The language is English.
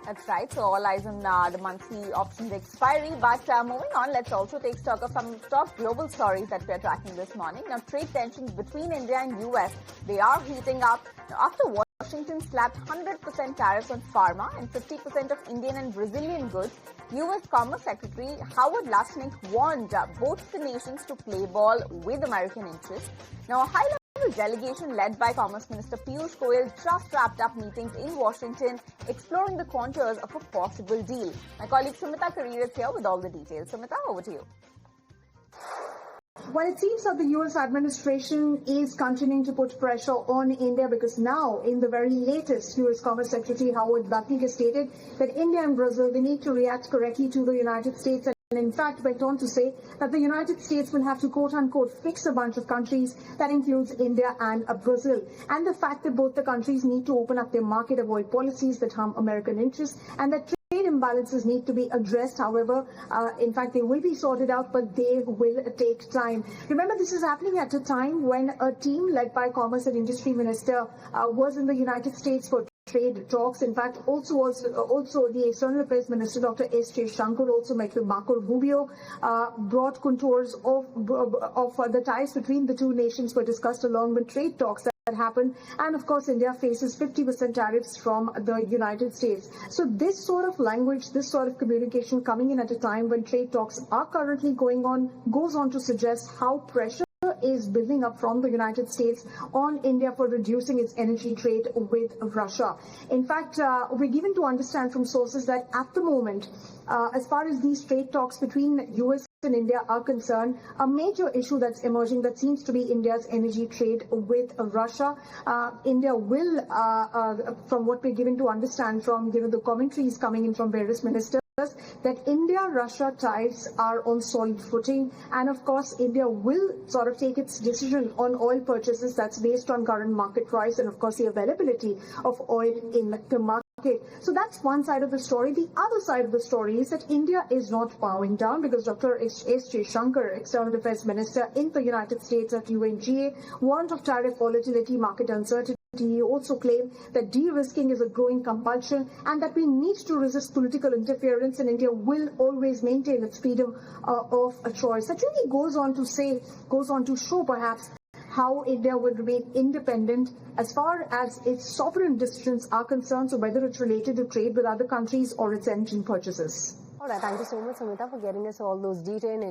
That's right. So all eyes on the monthly options expiry. But moving on, let's also take stock of some top global stories that we are tracking this morning. Now, trade tensions between India and US, they are heating up. Now, after Washington slapped 100% tariffs on pharma and 50% of Indian and Brazilian goods, US Commerce Secretary Howard Lutnick warned both the nations to play ball with American interests. Now, a high-level delegation led by Commerce Minister Piyush Goyal just wrapped up meetings in Washington exploring the contours of a possible deal. My colleague Sumita Karir is here with all the details. Sumita, over to you. Well, it seems that the U.S. administration is continuing to put pressure on India because now, in the very latest, U.S. Commerce Secretary Howard Lutnick has stated that India and Brazil, they need to react correctly to the United States and in fact went on to say that the United States will have to quote-unquote fix a bunch of countries that includes India and Brazil. And the fact that both the countries need to open up their market, avoid policies that harm American interests, and that trade imbalances need to be addressed. However, in fact, they will be sorted out, but they will take time. Remember, this is happening at a time when a team led by Commerce and Industry Minister was in the United States for trade talks. In fact, also the External Affairs Minister, Dr. S. Shankar, also met with Marco Rubio. Broad contours of the ties between the two nations were discussed along with trade talks that happened. And of course, India faces 50% tariffs from the United States. So this sort of language, this sort of communication coming in at a time when trade talks are currently going on, goes on to suggest how pressure is building up from the United States on India for reducing its energy trade with Russia. In fact, we're given to understand from sources that at the moment, as far as these trade talks between US and India are concerned, a major issue that's emerging that seems to be India's energy trade with Russia. India will, from what we're given to understand from the commentaries coming in from various ministers, that India-Russia ties are on solid footing, and of course India will sort of take its decision on oil purchases that's based on current market price and of course the availability of oil in the market. So that's one side of the story. The other side of the story is that India is not bowing down because Dr. S. Shankar, External Affairs Minister in the United States at UNGA, warned of tariff volatility, market uncertainty. He also claimed that de-risking is a growing compulsion and that we need to resist political interference, and India will always maintain its freedom of a choice. That really goes on to show perhaps how India will remain independent as far as its sovereign decisions are concerned, so whether it's related to trade with other countries or its energy purchases. All right, thank you so much, Samita, for getting us all those details.